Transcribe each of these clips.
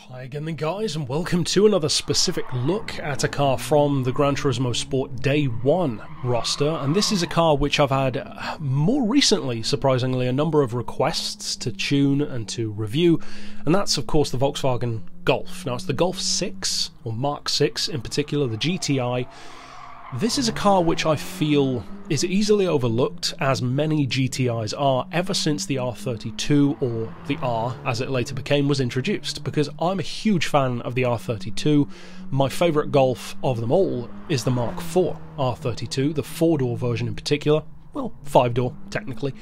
Hi again then guys, and welcome to another specific look at a car from the Gran Turismo Sport Day 1 roster, and this is a car which I've had more recently, surprisingly, a number of requests to tune and to review, and that's of course the Volkswagen Golf. Now it's the Golf 6, or Mark 6 in particular, the GTi. This is a car which I feel is easily overlooked, as many GTIs are, ever since the R32, or the R as it later became, was introduced, because I'm a huge fan of the R32. My favourite Golf of them all is the Mark IV R32, the 4-door version in particular, well, 5-door technically.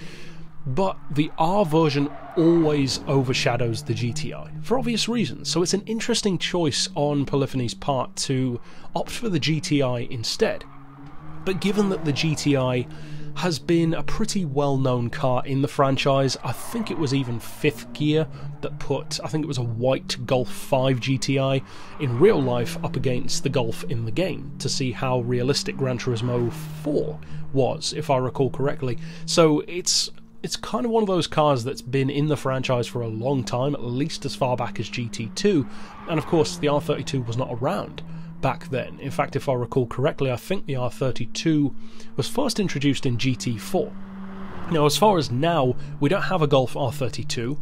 But the R version always overshadows the GTI, for obvious reasons, so it's an interesting choice on Polyphony's part to opt for the GTI instead. But given that the GTI has been a pretty well-known car in the franchise, I think it was even Fifth Gear that put, I think it was a white Golf 5 GTI in real life up against the Golf in the game, to see how realistic Gran Turismo 4 was, if I recall correctly. So it's kind of one of those cars that's been in the franchise for a long time, at least as far back as GT2, and of course the R32 was not around back then. In fact, if I recall correctly, I think the R32 was first introduced in GT4. Now, as far as now, we don't have a Golf R32.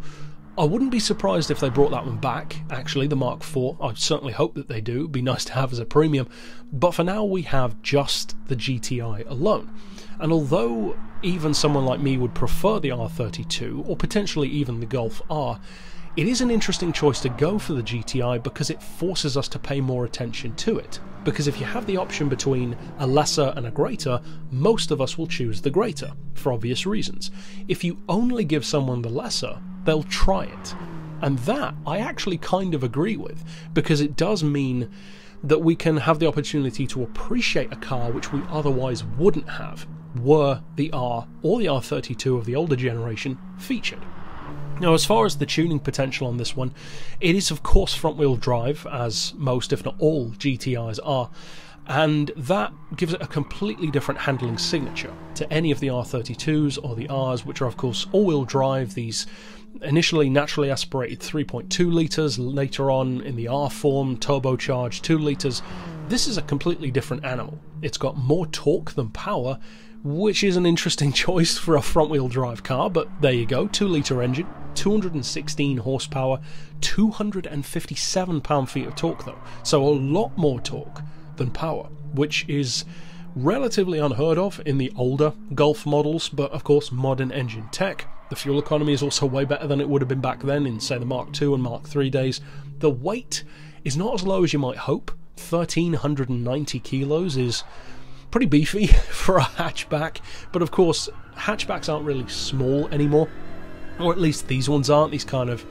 I wouldn't be surprised if they brought that one back, actually, the Mark IV. I certainly hope that they do. It'd be nice to have as a premium. But for now, we have just the GTI alone. And although even someone like me would prefer the R32, or potentially even the Golf R, it is an interesting choice to go for the GTI because it forces us to pay more attention to it. Because if you have the option between a lesser and a greater, most of us will choose the greater, for obvious reasons. If you only give someone the lesser, they'll try it. And that I actually kind of agree with, because it does mean that we can have the opportunity to appreciate a car which we otherwise wouldn't have, were the R or the R32 of the older generation featured. Now, as far as the tuning potential on this one, it is of course front-wheel drive, as most, if not all, GTIs are, and that gives it a completely different handling signature to any of the R32s or the Rs, which are of course all-wheel drive, these initially naturally aspirated 3.2 litres, later on in the R form, turbocharged 2 litres. This is a completely different animal. It's got more torque than power, which is an interesting choice for a front-wheel drive car, but there you go. 2-litre engine, 216 horsepower, 257 pound-feet of torque though, so a lot more torque than power, which is relatively unheard of in the older Golf models, but of course modern engine tech. The fuel economy is also way better than it would have been back then in, say, the Mark II and Mark III days. The weight is not as low as you might hope. 1,390 kilos is pretty beefy for a hatchback, but of course hatchbacks aren't really small anymore, or at least these ones aren't, these kind of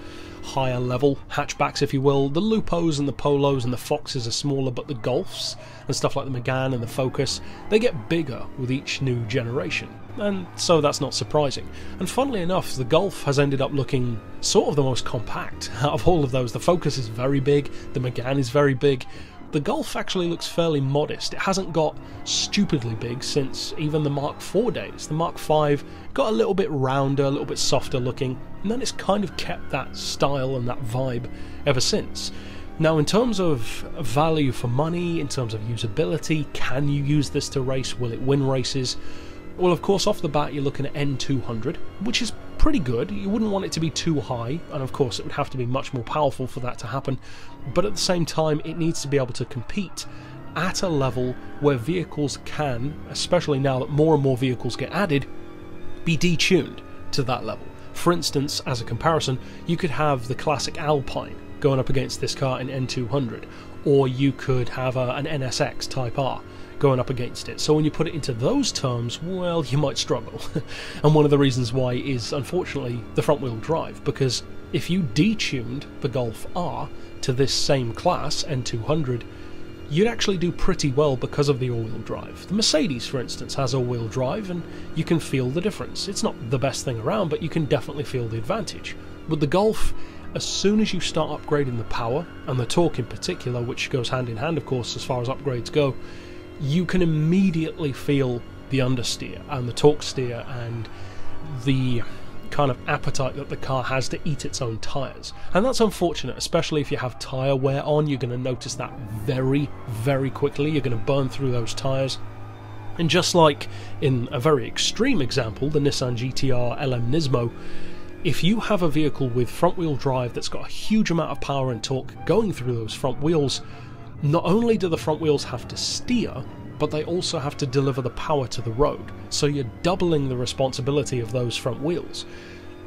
higher level hatchbacks, if you will. The Lupos and the Polos and the Foxes are smaller, but the Golfs and stuff like the Megane and the Focus, they get bigger with each new generation, and so that's not surprising. And funnily enough, the Golf has ended up looking sort of the most compact out of all of those. The Focus is very big, the Megane is very big. The Golf actually looks fairly modest. It hasn't got stupidly big since even the Mark IV days. The Mark V got a little bit rounder, a little bit softer looking, and then it's kind of kept that style and that vibe ever since. Now, in terms of value for money, in terms of usability, can you use this to race? Will it win races? Well, of course, off the bat, you're looking at N200, which is pretty good. You wouldn't want it to be too high, and of course, it would have to be much more powerful for that to happen. But at the same time, it needs to be able to compete at a level where vehicles can, especially now that more and more vehicles get added, be detuned to that level. For instance, as a comparison, you could have the classic Alpine going up against this car in N200, or you could have an NSX Type R going up against it. So when you put it into those terms, well, you might struggle. And one of the reasons why is, unfortunately, the front-wheel drive, because if you detuned the Golf R to this same class, N200, you'd actually do pretty well because of the all-wheel drive. The Mercedes, for instance, has all-wheel drive, and you can feel the difference. It's not the best thing around, but you can definitely feel the advantage. With the Golf, as soon as you start upgrading the power, and the torque in particular, which goes hand in hand, of course, as far as upgrades go, you can immediately feel the understeer and the torque steer and the kind of appetite that the car has to eat its own tyres. And that's unfortunate, especially if you have tyre wear on. You're going to notice that very, very quickly. You're going to burn through those tyres. And just like in a very extreme example, the Nissan GTR LM Nismo, if you have a vehicle with front-wheel drive that's got a huge amount of power and torque going through those front wheels, not only do the front wheels have to steer, but they also have to deliver the power to the road. So you're doubling the responsibility of those front wheels.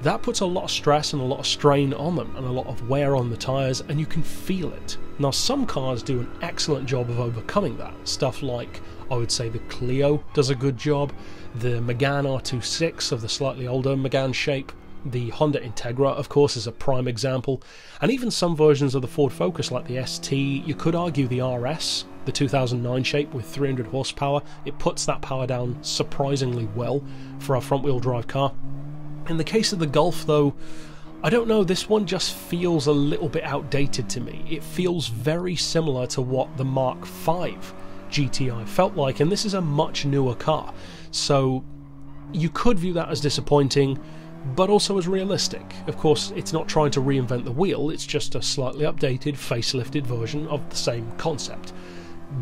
That puts a lot of stress and a lot of strain on them and a lot of wear on the tyres, and you can feel it. Now, some cars do an excellent job of overcoming that. Stuff like, I would say, the Clio does a good job, the Megane R26 of the slightly older Megane shape, the Honda Integra, of course, is a prime example, and even some versions of the Ford Focus like the ST. You could argue the RS, the 2009 shape with 300 horsepower, it puts that power down surprisingly well for a front-wheel drive car. In the case of the Golf, though, I don't know, this one just feels a little bit outdated to me. It feels very similar to what the Mark V GTi felt like, and this is a much newer car, so you could view that as disappointing, but also as realistic. Of course, it's not trying to reinvent the wheel, it's just a slightly updated, facelifted version of the same concept.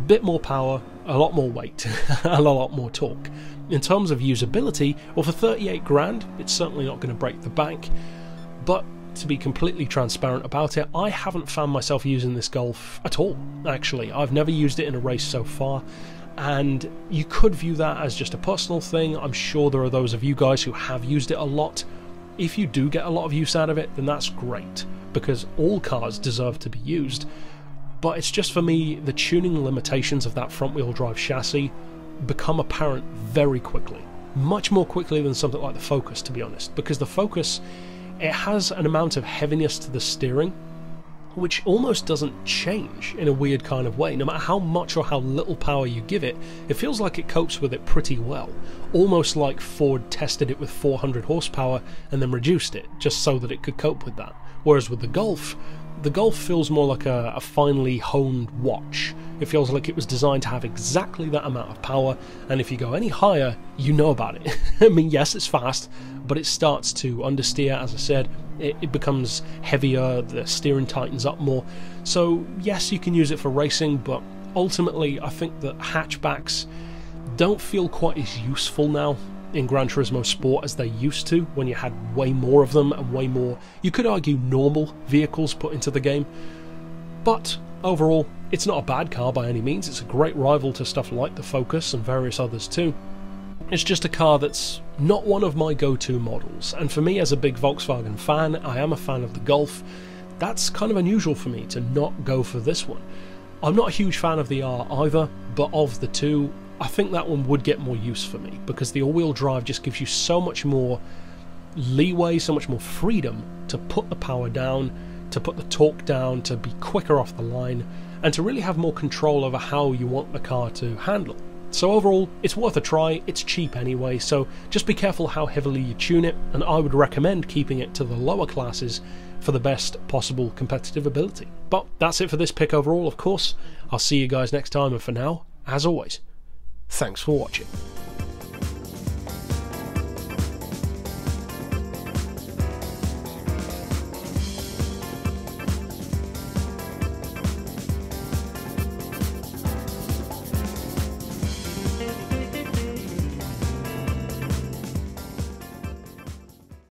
Bit more power, a lot more weight, and a lot more torque. In terms of usability, well, for 38 grand, it's certainly not going to break the bank, but to be completely transparent about it, I haven't found myself using this Golf at all, actually. I've never used it in a race so far, and you could view that as just a personal thing. I'm sure there are those of you guys who have used it a lot. If you do get a lot of use out of it, then that's great, because all cars deserve to be used. But it's just, for me, the tuning limitations of that front-wheel drive chassis become apparent very quickly. Much more quickly than something like the Focus, to be honest, because the Focus, it has an amount of heaviness to the steering which almost doesn't change in a weird kind of way. No matter how much or how little power you give it, it feels like it copes with it pretty well. Almost like Ford tested it with 400 horsepower and then reduced it, just so that it could cope with that. Whereas with the Golf feels more like a finely honed watch. It feels like it was designed to have exactly that amount of power, and if you go any higher, you know about it. I mean, yes, it's fast, but it starts to understeer, as I said. It becomes heavier, the steering tightens up more. So yes, you can use it for racing, but ultimately I think that hatchbacks don't feel quite as useful now in Gran Turismo Sport as they used to, when you had way more of them and way more, you could argue, normal vehicles put into the game. But overall, it's not a bad car by any means. It's a great rival to stuff like the Focus and various others too. It's just a car that's not one of my go-to models, and for me, as a big Volkswagen fan, I am a fan of the Golf. That's kind of unusual for me to not go for this one. I'm not a huge fan of the R either, but of the two, I think that one would get more use for me, because the all-wheel drive just gives you so much more leeway, so much more freedom to put the power down, to put the torque down, to be quicker off the line, and to really have more control over how you want the car to handle. So overall, it's worth a try. It's cheap anyway, so just be careful how heavily you tune it, and I would recommend keeping it to the lower classes for the best possible competitive ability. But that's it for this pick overall, of course. I'll see you guys next time, and for now, as always, thanks for watching.